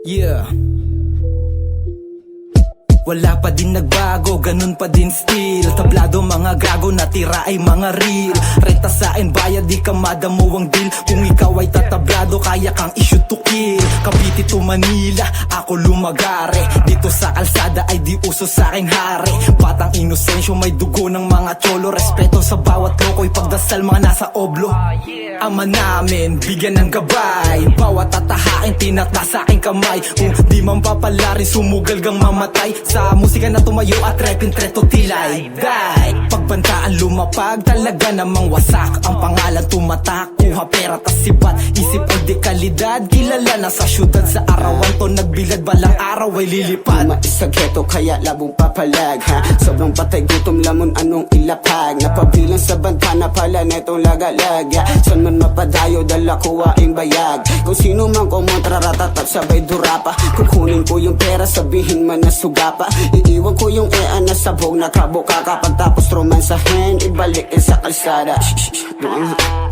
Yeah. Wala pa din nagbago, ganun pa din still. Tablado mga gago, natira ay mga real. Renta sa akin, bayad di ka madamo ang deal. Kung ikaw ay tatablado, kaya kang i-shoot to kill. Cavite to Manila, ako lumagare. Dito sa kalsada ay di uso sa aking hari. Batang inosensyo, may dugo ng mga cholo. Respeto sa bawat loko'y pagdasal mga nasa oblo. Ama namin, bigyan ng gabay. Bawat tatahain, tinakda sa aking kamay. Kung di man papalarin, sumugal gang mamatay. Sa musika na tumayo at repin treto tilay die. Pagbantaan lumapag, talaga namang wasak. Ang pangalan tumatak, kuha pera tas sipat. Isip ay dekalidad, kilala na sa syudad. Sa arawan to nagbilad, balang araw ay lilipad. Lumais sa ghetto kaya labong papalag ha? Sobrang patay gutom lamon anong ilapag. Napabilang sa banta na pala netong lagalag ya. San man mapadayo dala kuwaing bayag. Kung sino man kumontra ratatat sabay durapa. Kukunin ko yung pera sabihin man na sugapa. Iiwan ko yung na sabog nakabuka. Kapag tapos romansahin ibalik sa kalsada.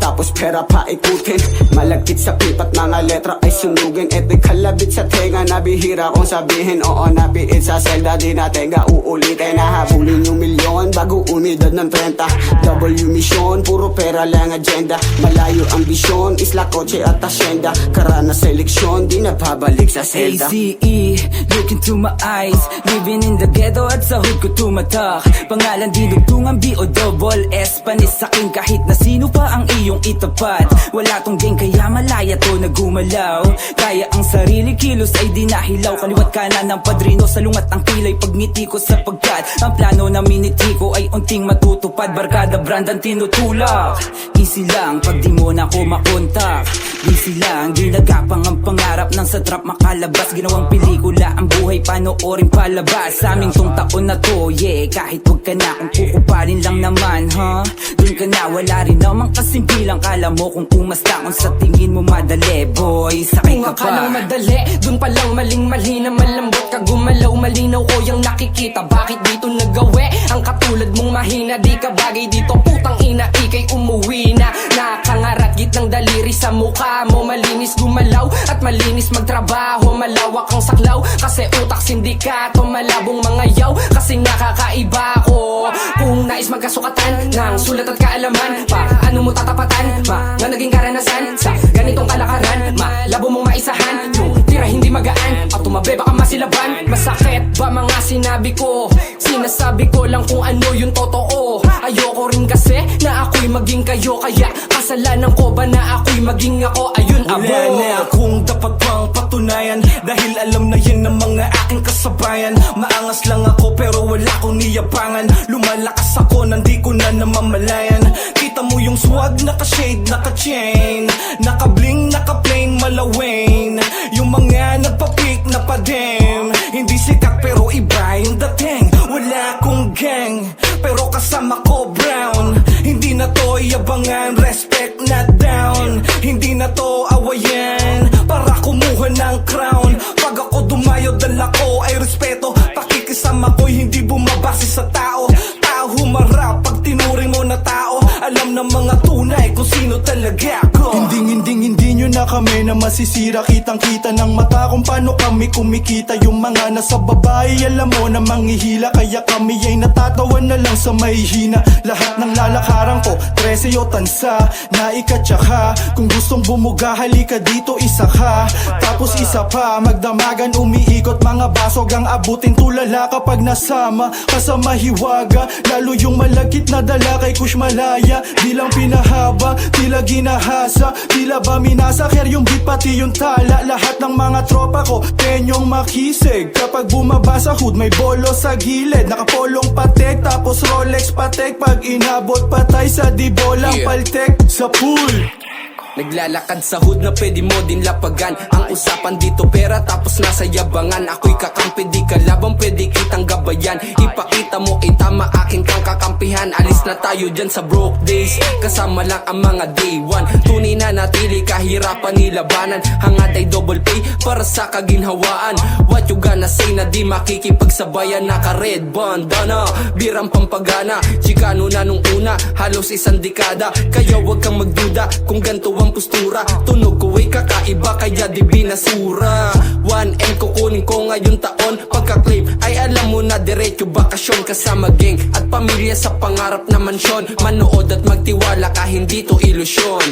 Tapos pera pa ikutin. Malagkit sa pipat mga letra ay sunugin. Eto'y kalabit sa tenga nabihira kong sabihin. Oo napiit sa selda di natin uulitin. Nahabulin yung milyon bago umidad ng 30. W mission, puro pera lang agenda. Malayo ang bisyon, isla kotse at asyenda. Karana seleksyon, di nababalik sa selda. ACE, look into my eyes. Living in the ghetto at sa hood ko tumatak. Pangalan dinugtungan B-O-double-S. Panis sakin kahit na sino pa ang iyong itapat. Wala tong gang kaya malaya to nagumalaw. Kaya ang sarili kilos ay dinahilaw. Kaliwat kanan ng padrino, salungat ang kilay pagngiti ko sapagkat ang plano na miniti ko ay unting matutupad. Barkada brand ang tinutulak. Easy lang pag di mo na ako makontak. Easy lang, ginagapang ang pangarap ng sa trap makalabas. Ginawang pelikula ang buhay panoorin palabas. Sa aming tong taon na to, yeah. Kahit wag ka na kung kukuparin lang naman, huh? Dun ka na, wala rin naman kasimpilang. Kala mo kung pumasta kung sa tingin mo madali. Boy, sakay ka pa. Kung akalang madali, dun palang maling-mali na malambot ka gumalaw. Malinaw ko yung nakikita, bakit dito nagawi? Ang katulad mong mahina, di ka bagay dito. Putang ina, ikay umuwi na. Nakangarat gitnang daliri sa mukha mo. Malinis gumalaw at malinis magtrabaho. Malawak ang saklaw kasi utak sindikato. Malabong mga yaw kasi nakakaiba ko. Kung nais magkasukatan ng sulat at kaalaman, paano mo tatapatan? Nga naging karanasan sa ganitong kalakaran. Malabo mong maisahan yung tira hindi magaan at tumabi baka masilaban. Masakit ba mga sinabi ko? Sinasabi ko lang kung ano yung totoo. Ayoko rin kasi na ako'y maging kayo. Kaya kasalanan ko ba na ako'y maging ako? Ayun abo. Wala na akong dapat pang patunayan, dahil alam na yan ng mga aking kasabayan. Maangas lang ako pero wala akong niyabangan. Lumalakas ako nandi ko na namamalayan. Kita mo yung swag, naka-shade, naka-chain, naka-bling, naka-plain, malawain. Yung mga nagpa-peak na pa-dem, hindi sikat pero iba yung dating. Wala akong gang pero kasama ko brown. Hindi na to yabangan, respect not down. Hindi na to awayan para kumuha ng crown. Pag ako dumayo dala ko ay respeto. Pakikisama ko'y hindi bumabase sa tao. Tao humarap pag tinuring mo na tao. Alam ng mga tunay kung sino talaga ako. Hindi nyo na kami na masisira. Kitang kita ng mata kung paano kami kumikita. Yung mga nasa babae alam mo na manghihila. Kaya kami ay natatawa na lang sa mahihina. Lahat ng lalakaran ko 13 o tansa na ikatsaka. Kung gustong bumuga halika dito isa ka. Tapos isa pa magdamagan umiikot. Mga basog ang abutin tulala kapag nasama ka sa mahiwaga. Lalo yung malagkit na dala kay Kush Malaya. Di lang pinahaba, tila ginahasa. Tila ba minasakher yung beat pati yung tala. Lahat ng mga tropa ko penyong makisig. Kapag bumaba sa hood may bolo sa gilid. Nakapolong patek tapos Rolex patek. Pag inabot patay sa di bolang paltek sa pool. Naglalakad sa hood na pwede mo din lapagan. Ang usapan dito pera tapos nasa yabangan. Ako'y kakampi di kalabang pwede kitang gabayan. Ipakita mo ay tama akin kang kakampihan. Alis na tayo dyan sa broke days, kasama lang ang mga day one. Tunay na natili kahirapan nilabanan. Hangad ay double pay para sa kaginhawaan. What you gonna say na di makikipagsabayan. Naka red bandana, birang pampagana. Chicano na nung una, halos isang dekada. Kaya wag kang magduda kung ganto ang postura. Tunog ko ay kakaiba kaya di binasura. 1M kukunin ko ngayong taon. Pagka-claim ay alam mo na diretso bakasyon. Kasama gang at pamilya sa pangarap na mansyon. Manood at magtiwala ka, hindi to ilusyon.